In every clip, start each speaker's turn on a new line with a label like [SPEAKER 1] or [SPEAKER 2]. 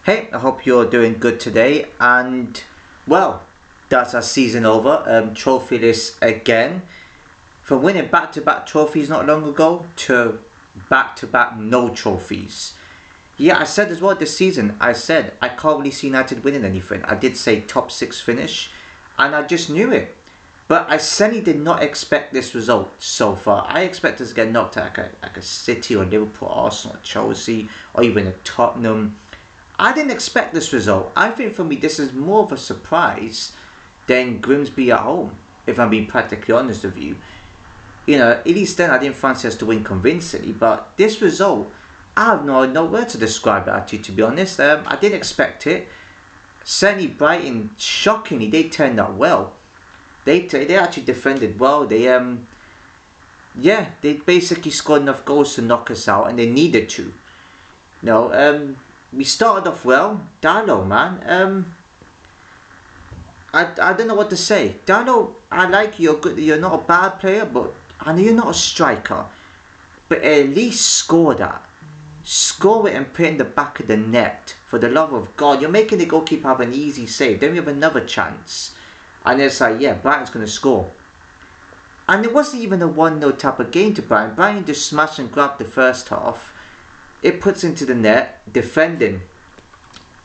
[SPEAKER 1] Hey, I hope you're doing good today. And well, that's our season over. Trophyless again. From winning back-to-back trophies not long ago to back-to-back no trophies. Yeah, I said as well this season. I said I can't really see United winning anything. I did say top 6 finish, and I just knew it. But I certainly did not expect this result so far. I expected us to get knocked out like a City or Liverpool, Arsenal, or Chelsea, or even a Tottenham. I didn't expect this result. I think for me this is more of a surprise than Grimsby at home, if I'm being practically honest with you. You know, at least then I didn't fancy us to win convincingly, but this result, I have no word to describe it to be honest. I didn't expect it. Certainly Brighton, shockingly, they turned out well. They actually defended well. They basically scored enough goals to knock us out, and they needed to. We started off well. Dallo, man. I don't know what to say. Dallo, I like you. You're good. You're not a bad player, but I know you're not a striker. But at least score that. Score it and put it in the back of the net. For the love of God, you're making the goalkeeper have an easy save. Then we have another chance. And it's like, yeah, Brighton's going to score. And it wasn't even a 1-0 type of game to Brighton. Brighton just smashed and grabbed the first half. It puts into the net, defending.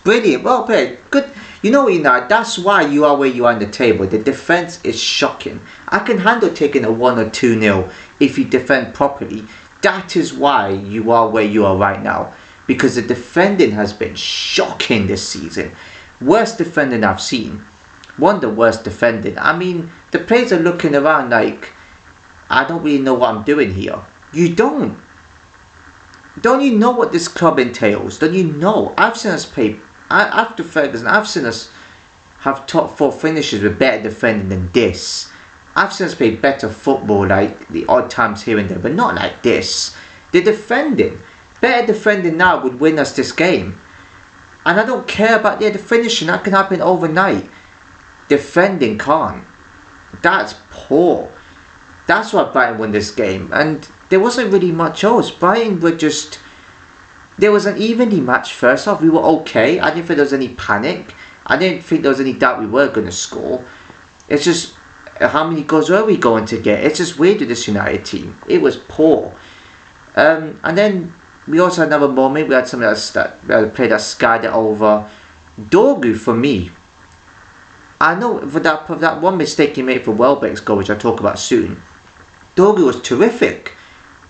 [SPEAKER 1] Brilliant, well played. Good. You know, that's why you are where you are on the table. The defence is shocking. I can handle taking a 1 or 2-0 if you defend properly. That is why you are where you are right now. Because the defending has been shocking this season. Worst defending I've seen. One of the worst defending. I mean, the players are looking around like, I don't really know what I'm doing here. You don't. Don't you know what this club entails? Don't you know? I've seen us play, after Ferguson, I've seen us have top 4 finishes with better defending than this. I've seen us play better football like the odd times here and there, but not like this. The defending, better defending now would win us this game. And I don't care about the finishing, that can happen overnight. Defending can't. That's poor. That's why Brighton won this game. And there wasn't really much else. Brighton were just... There was an evenly matched first half. We were okay. I didn't think there was any panic. I didn't think there was any doubt we were going to score. It's just... How many goals were we going to get? It's just weird with this United team. It was poor. And then we also had another moment. We had something that play that skied it over. Dorgu, for me... I know for that one mistake he made for Welbeck's goal, which I'll talk about soon. Dorgu was terrific.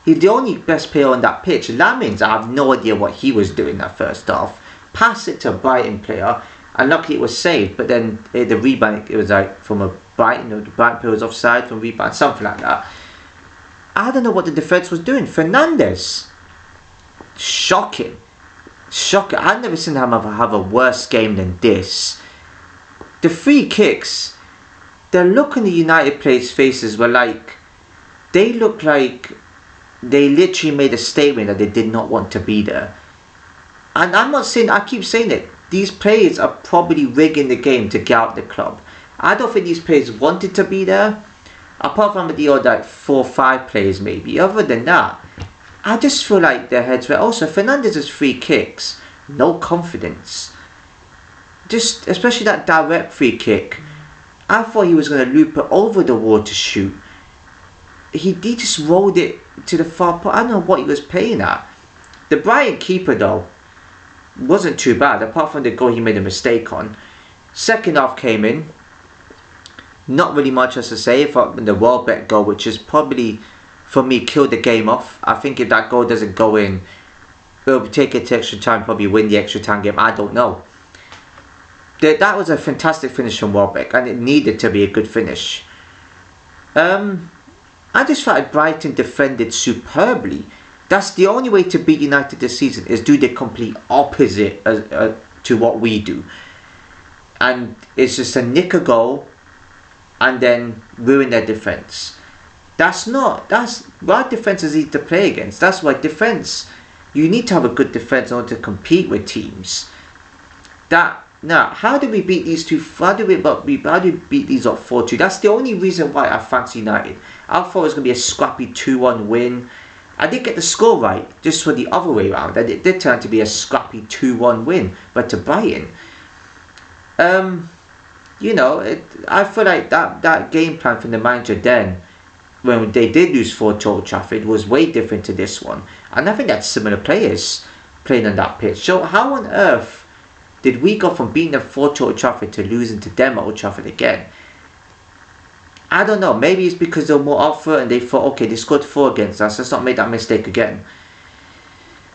[SPEAKER 1] He's the only best player on that pitch. Lamins, I have no idea what he was doing that first half. Pass it to a Brighton player, and luckily it was saved. But then the rebound, it was like from a Brighton, the Brighton player was offside from rebound, something like that. I don't know what the defence was doing. Fernandes, shocking. I've never seen him have a worse game than this. The free kicks, the look on the United players' faces were like, they looked like they literally made a statement that they did not want to be there. And I'm not saying, I keep saying it, these players are probably rigging the game to get out the club. I don't think these players wanted to be there, apart from the odd like 4 or 5 players maybe. Other than that, I just feel like their heads were also Fernandes' free kicks, no confidence. Just, especially that direct free kick, I thought he was going to loop it over the wall to shoot. He just rolled it to the far post. I don't know what he was playing at. The Brighton keeper though wasn't too bad, apart from the goal he made a mistake on. Second half came in, not really much else to say apart from the Welbeck goal, which is probably for me killed the game off. I think if that goal doesn't go in, we'll take it to extra time, probably win the extra time game. I don't know. That was a fantastic finish from Welbeck, and it needed to be a good finish. I just felt like Brighton defended superbly. That's the only way to beat United this season, is do the complete opposite to what we do. And it's just a nick a goal and then ruin their defence. That's why defence is easy to play against. That's why defence, you need to have a good defence in order to compete with teams. Now, how do we beat these two? How do we beat these up 4-2? That's the only reason why I fancy United. I thought it was going to be a scrappy 2-1 win. I did get the score right, just for the other way around, and it did turn to be a scrappy 2-1 win, but to Brighton. You know, I feel like that game plan from the manager then, when they did lose 4-2 at Old Trafford, was way different to this one. And I think that's similar players playing on that pitch. So how on earth did we go from beating them 4-2 at Old Trafford to losing to them at Old Trafford again? I don't know. Maybe it's because they were more up for it and they thought, okay, they scored 4 against us, let's not make that mistake again.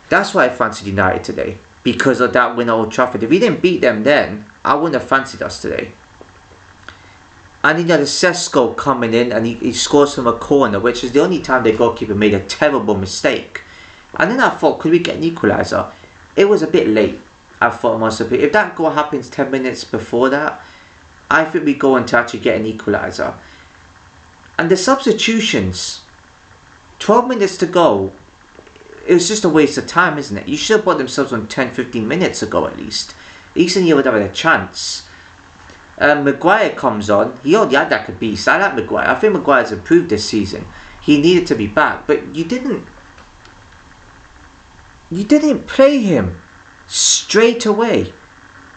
[SPEAKER 1] That's why I fancied United today, because of that win at Old Trafford. If we didn't beat them then, I wouldn't have fancied us today. And you know, the Sesko coming in and he scores from a corner, which is the only time the goalkeeper made a terrible mistake. And then I thought, could we get an equaliser? It was a bit late. I thought it must have been. If that goal happens 10 minutes before that, I think we go on to actually get an equaliser. And the substitutions, 12 minutes to go, it was just a waste of time, isn't it? You should have brought themselves on 10-15 minutes ago at least. At least then you would have had a chance. Maguire comes on. He already had that beast. I like Maguire. I think Maguire's improved this season. He needed to be back, but you didn't play him straight away.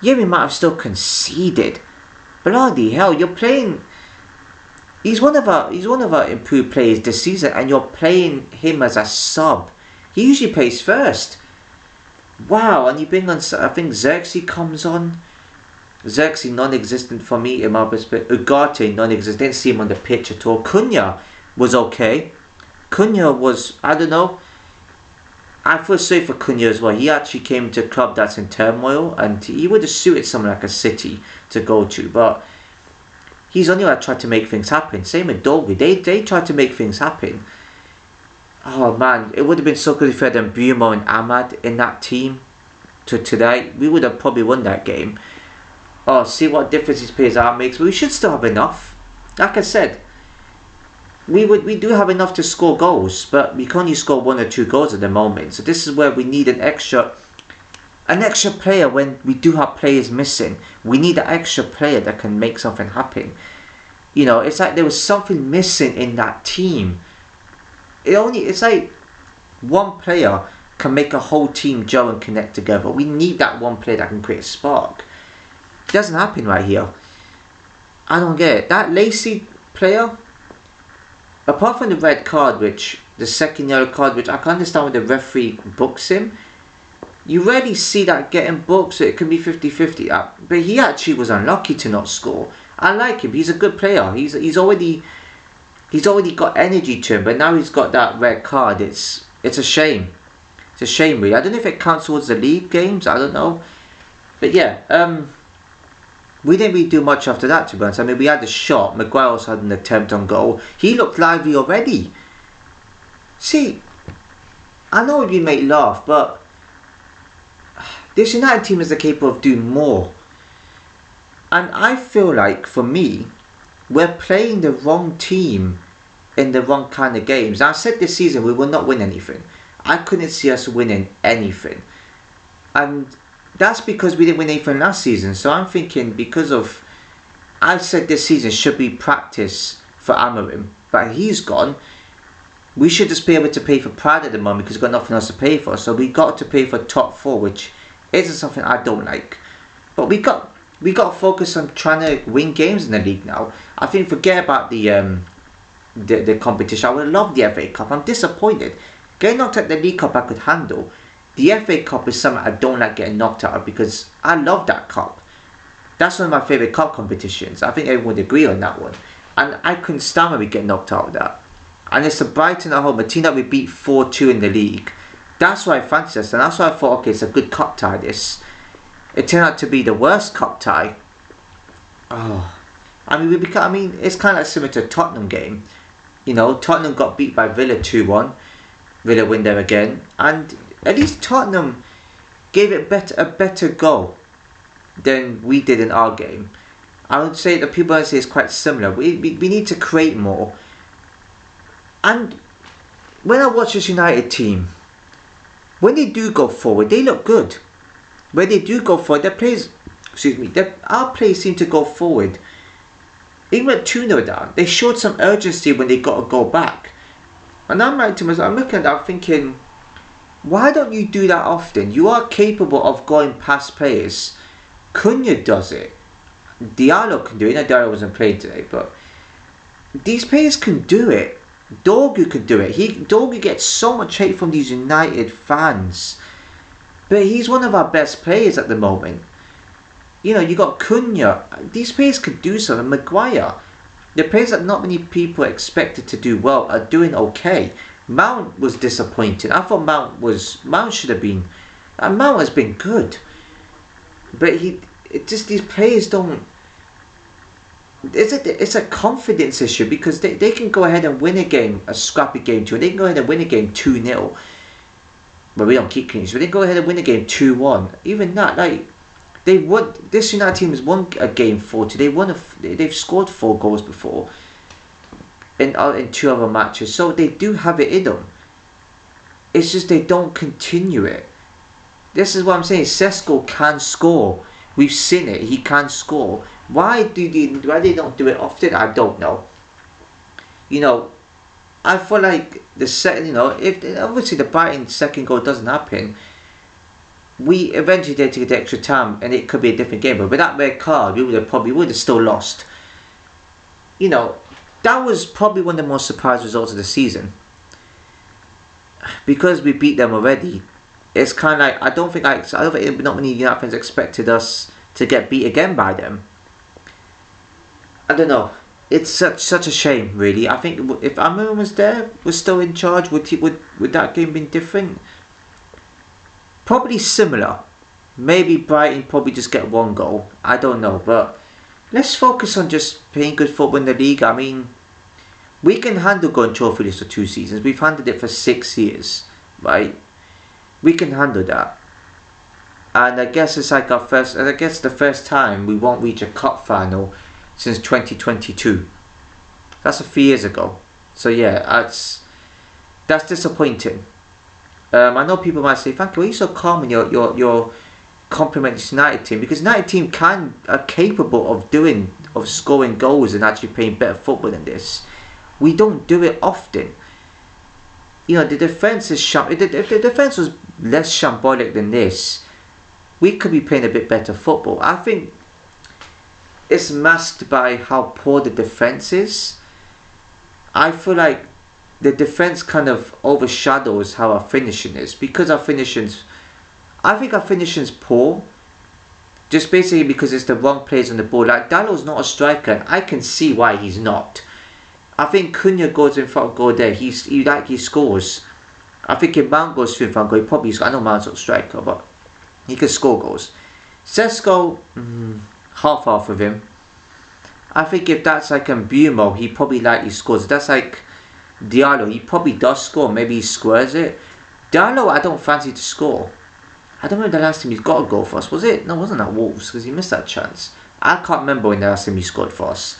[SPEAKER 1] Yeah, we might have still conceded. Bloody hell, you're playing. He's one of our improved players this season, and you're playing him as a sub. He usually plays first. Wow, and you bring on, I think Xerxes comes on. Xerxes non-existent for me in my perspective. Ugarte non-existent. Didn't see him on the pitch at all. Cunha was okay. Cunha was, I don't know. I feel sorry for Cunha as well. He actually came to a club that's in turmoil, and he would have suited someone like a City to go to, but he's only one that tried to make things happen. Same with Dolby. They tried to make things happen. Oh man, it would have been so good if we had Bruno and Ahmad in that team today. We would have probably won that game. Oh, see what difference these players are makes. But we should still have enough. Like I said, we do have enough to score goals, but we can only score 1 or 2 goals at the moment. So this is where we need an extra player when we do have players missing. We need an extra player that can make something happen. You know, it's like there was something missing in that team. It's like one player can make a whole team gel and connect together. We need that one player that can create a spark. It doesn't happen right here. I don't get it. That Lacey player, apart from the red card, the second yellow card, which I can understand when the referee books him, you rarely see that getting booked, so it can be 50-50. But he actually was unlucky to not score. I like him. He's a good player. He's already got energy to him, but now he's got that red card. It's a shame. It's a shame, really. I don't know if it counts towards the league games. I don't know. But yeah, we didn't really do much after that, to be honest. I mean, we had a shot. Maguire also had an attempt on goal. He looked lively already. See, I know we may laugh, but this United team is capable of doing more. And I feel like, for me, we're playing the wrong team in the wrong kind of games. Now, I said this season we will not win anything. I couldn't see us winning anything. And that's because we didn't win anything last season. So I'm thinking, I said this season should be practice for Amorim, but he's gone. We should just be able to pay for Pride at the moment because we've got nothing else to pay for. So we got to pay for top 4, which isn't something I don't like. But we got to focus on trying to win games in the league now. I think forget about the competition. I would love the FA Cup. I'm disappointed. Getting knocked out the League Cup I could handle. The FA Cup is something I don't like getting knocked out of because I love that cup. That's one of my favourite cup competitions. I think everyone would agree on that one. And I couldn't stand when we get knocked out of that. And it's the Brighton at home, a team that we beat 4-2 in the league. That's why I fancied us, and that's why I thought, okay, it's a good cup tie this. It turned out to be the worst cup tie. Oh, I mean, it's kind of like similar to a Tottenham game. You know, Tottenham got beat by Villa 2-1. Villa win there again, and at least Tottenham gave it a better go than we did in our game. I would say that people would say it's quite similar. We need to create more. And when I watch this United team, when they do go forward, they look good. When they do go forward, our players seem to go forward. Even at 2-0 down, they showed some urgency when they got a goal back. And I'm like to myself, I'm looking at that, I'm thinking, why don't you do that often? You are capable of going past players. Cunha does it. Diallo can do it. Diallo wasn't playing today, but these players can do it. Dorgu could do it. Dorgu gets so much hate from these United fans, but he's one of our best players at the moment. You know, you got Cunha. These players could do something. Maguire. The players that not many people expected to do well are doing okay. Mount was disappointing. I thought Mount should have been, and Mount has been good, but these players don't. It's a confidence issue, because they can go ahead and win a game, a scrappy game 2. They can go ahead and win a game 2-0. But we don't keep clean sheets. But they go ahead and win a game 2-1. Even that, like, they won. This United team has won a game 4-2. They've scored 4 goals before in 2 other matches. So they do have it in them. It's just they don't continue it. This is what I'm saying. Sesko can score. We've seen it. He can score. Why they don't do it often? I don't know. You know, I feel like if obviously the Brighton second goal doesn't happen, we eventually did take the extra time, and it could be a different game. But with that red card, we would have still lost. You know, that was probably one of the most surprising results of the season, because we beat them already. It's kind of like I don't think not many United fans expected us to get beat again by them. I don't know. It's such a shame, really. I think if Amram was still in charge, would that game been different? Probably similar. Maybe Brighton probably just get 1 goal. I don't know, but let's focus on just playing good football in the league. I mean, we can handle going trophy list for 2 seasons. We've handled it for 6 years, right? We can handle that. And I guess it's like the first time we won't reach a cup final since 2022. That's a few years ago. So yeah, that's disappointing. I know people might say, Frankie, why are you so calm when you're complimenting this United team? Because United team are capable of scoring goals and actually playing better football than this. We don't do it often. You know, the defence is if the defence was less shambolic than this, we could be playing a bit better football. I think it's masked by how poor the defence is. I feel like the defence kind of overshadows how our finishing is, because I think our finishing's poor, just basically because it's the wrong players on the ball. Like, Dallow's not a striker, and I can see why he's not. I think Cunha goes in front of goal there. He scores. I think if Mount goes in front of goal, he probably scores. I know Mount's not a striker, but he can score goals. Sesko, half of him. I think if that's like Mbumo, he probably likely scores. If that's like Diallo, he probably does score. Maybe he squares it. Diallo, I don't fancy to score. I don't remember the last time he's got a goal for us. Was it? No, it wasn't that Wolves, because he missed that chance. I can't remember when the last time he scored for us.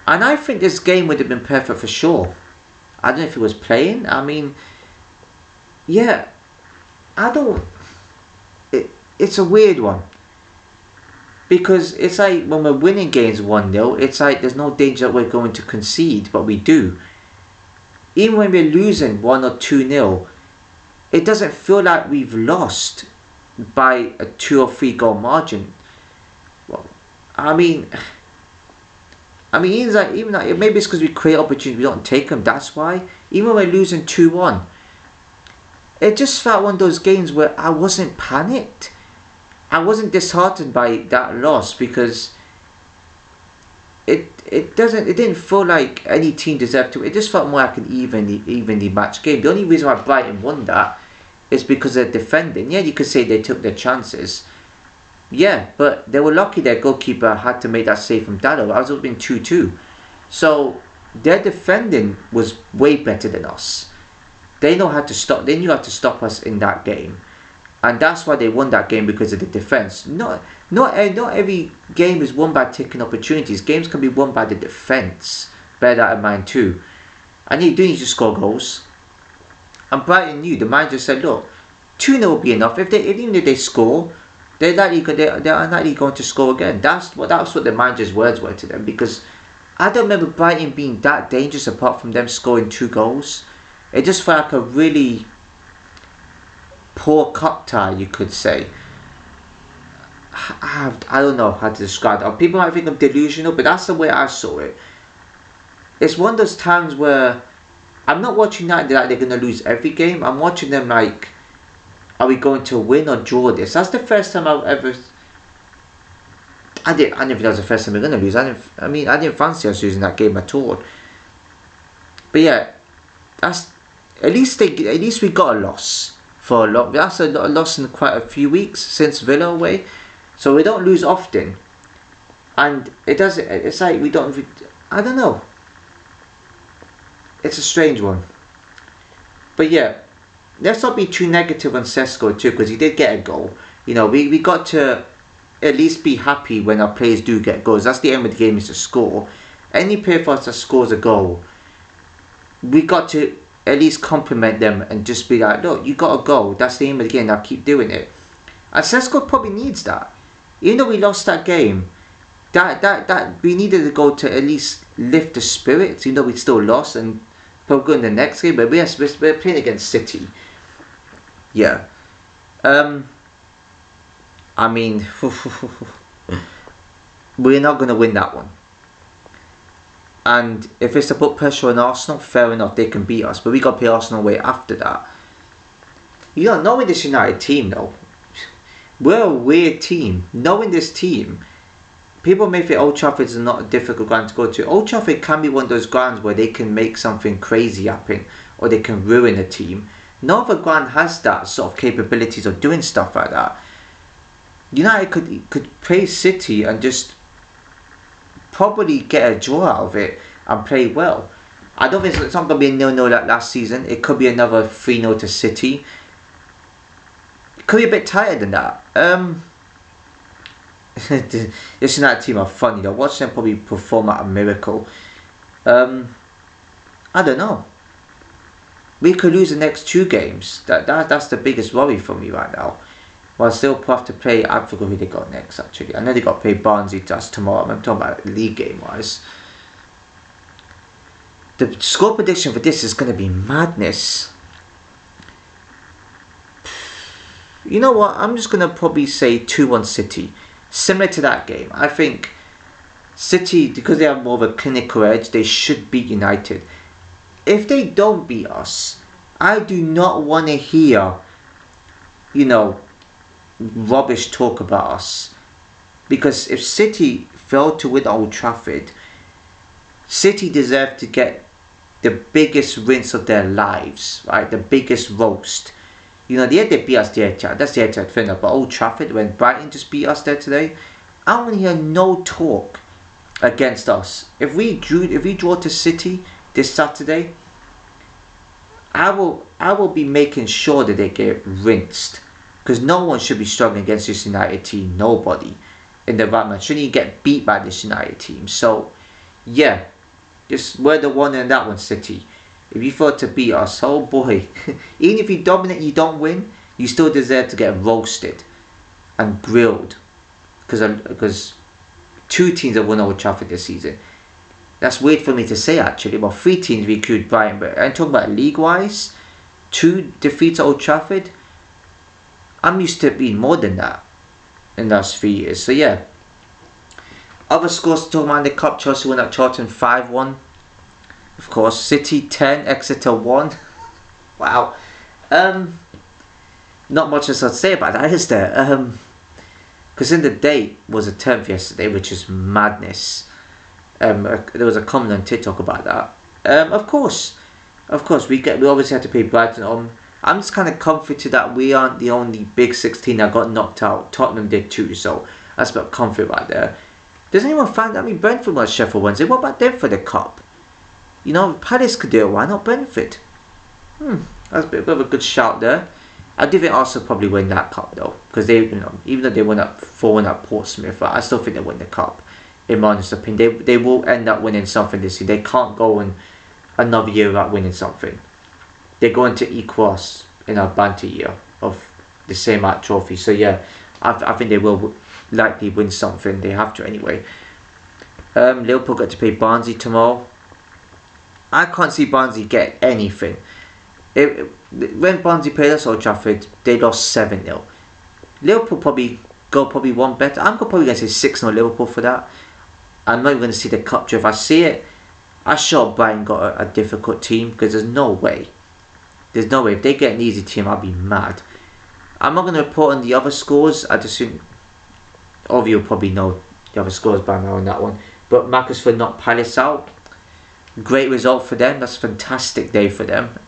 [SPEAKER 1] And I think this game would have been perfect for sure. I don't know if he was playing. I mean, yeah, it's a weird one. Because it's like when we're winning games 1-0, it's like there's no danger that we're going to concede, but we do. Even when we're losing 1 or 2-0, it doesn't feel like we've lost by a 2 or 3 goal margin. Well, I mean, even like maybe it's because we create opportunities, we don't take them. That's why. Even when we're losing 2-1, it just felt one of those games where I wasn't panicked. I wasn't disheartened by that loss, because it didn't feel like any team deserved to. It just felt more like an evenly matched game. The only reason why Brighton won that is because they're defending. Yeah, you could say they took their chances. Yeah, but they were lucky their goalkeeper had to make that save from Dallo. I was hoping 2-2. So their defending was way better than us. They knew how to stop us in that game. And that's why they won that game, because of the defence. Not every game is won by taking opportunities. Games can be won by the defence. Bear that in mind too. And you do need to score goals. And Brighton knew. The manager said, look, 2-0 will be enough. Even if they score, they are likely going to score again. That's what the manager's words were to them, because I don't remember Brighton being that dangerous apart from them scoring 2 goals. It just felt like a really poor cup tie, you could say. I don't know how to describe it. People might think I'm delusional, but that's the way I saw it. It's one of those times where I'm not watching United like they're going to lose every game. I'm watching them like, are we going to win or draw this? That's the first time I've ever... I didn't think that was the first time we're going to lose. I didn't fancy us losing that game at all. But yeah, that's... At least we got a loss for a lot. That's a loss in quite a few weeks since Villa away. So we don't lose often. And it's like we don't... I don't know. It's a strange one. But yeah, let's not be too negative on Sesko too, because he did get a goal. You know, we got to at least be happy when our players do get goals. That's the aim of the game, is to score. Any player for us that scores a goal, we got to at least compliment them and just be like, look, you got a goal. That's the aim of the game. Now keep doing it. And Sesko probably needs that. Even though we lost that game, that we needed to go to at least lift the spirits, even though we still lost, and probably go in the next game. But we're playing against City. Yeah. I mean, we're not going to win that one. And if it's to put pressure on Arsenal, fair enough, they can beat us. But we got to play Arsenal away after that. You know, knowing this United team though, we're a weird team. Knowing this team, people may think Old Trafford is not a difficult ground to go to. Old Trafford can be one of those grounds where they can make something crazy happen, or they can ruin a team. No other ground has that sort of capabilities of doing stuff like that. United could play City and just probably get a draw out of it and play well. I don't think it's not going to be a 0-0 like last season. It could be another 3-0 to City. It could be a bit tighter than that. This United team are funny though. Watch them probably perform at a miracle. I don't know. We could lose the next 2 games. That's the biggest worry for me right now. Well, still have to play. I forgot who they got next actually. I know they got to play Barnsley just tomorrow. I'm talking about league game wise. The score prediction for this is going to be madness. You know what? I'm just going to probably say 2-1 City. Similar to that game. I think City, because they have more of a clinical edge, they should beat United. If they don't beat us, I do not want to hear, you know, rubbish talk about us. Because if City failed to win Old Trafford, City deserve to get the biggest rinse of their lives, right? The biggest roast. You know, they beat us there, that's the head thing. But Old Trafford, when Brighton just beat us there today, I want to hear no talk against us. If we draw to City this Saturday, I will be making sure that they get rinsed. Because no one should be struggling against this United team. Nobody in the right man. Shouldn't you get beat by this United team? So, yeah. Just we're the one in that one, City. If you thought to beat us, oh boy. Even if you dominate, you don't win, you still deserve to get roasted and grilled. Because 2 teams have won Old Trafford this season. That's weird for me to say actually. But 3 teams we include Brighton. But I'm talking about league-wise. 2 defeats at Old Trafford. I'm used to it being more than that in the last 3 years. So yeah. Other scores to talk about in the Cup. Chelsea won at Charlton 5-1. Of course. City 10, Exeter 1. Wow. Not much else I'd say about that, is there? Because in the date was the 10th yesterday, which is madness. There was a comment on TikTok about that. Of course, we obviously had to play Brighton on. I'm just kind of comforted that we aren't the only big 16 that got knocked out. Tottenham did too, so that's about comfort right there. Does anyone find that? I mean, Brentford was Sheffield Wednesday. What about them for the Cup? You know, Palace could do it. Why not Brentford? That's a bit of a good shout there. I do think Arsenal probably win that Cup though, because they, you know, even though they won at 4-1 at Portsmouth, I still think they win the Cup. In my honest opinion, they will end up winning something this year. They can't go in another year without winning something. They're going to equal us in our banter year of the same amount of trophies. So yeah, I think they will likely win something. They have to anyway. Liverpool got to play Barnsley tomorrow. I can't see Barnsley get anything. When Barnsley played us Old Trafford, they lost 7-0. Liverpool probably one better. I'm probably going to say 6-0 Liverpool for that. I'm not even going to see the cup draw. If I see it, I'm sure Brighton got a difficult team, because there's no way. There's no way. If they get an easy team, I'll be mad. I'm not going to report on the other scores. I just think all of you will probably know the other scores by now on that one. But Macclesfield knocked Palace out. Great result for them. That's a fantastic day for them.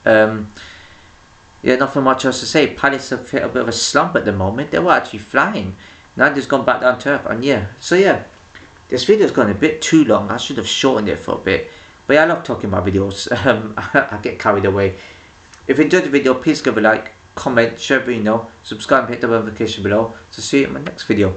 [SPEAKER 1] Yeah, nothing much else to say. Palace have hit a bit of a slump at the moment. They were actually flying. Now they've gone back down to earth. And yeah, so yeah, this video's gone a bit too long. I should have shortened it for a bit. But yeah, I love talking about videos. I get carried away. If you enjoyed the video, please give a like, comment, share, subscribe, and hit the notification below. So see you in my next video.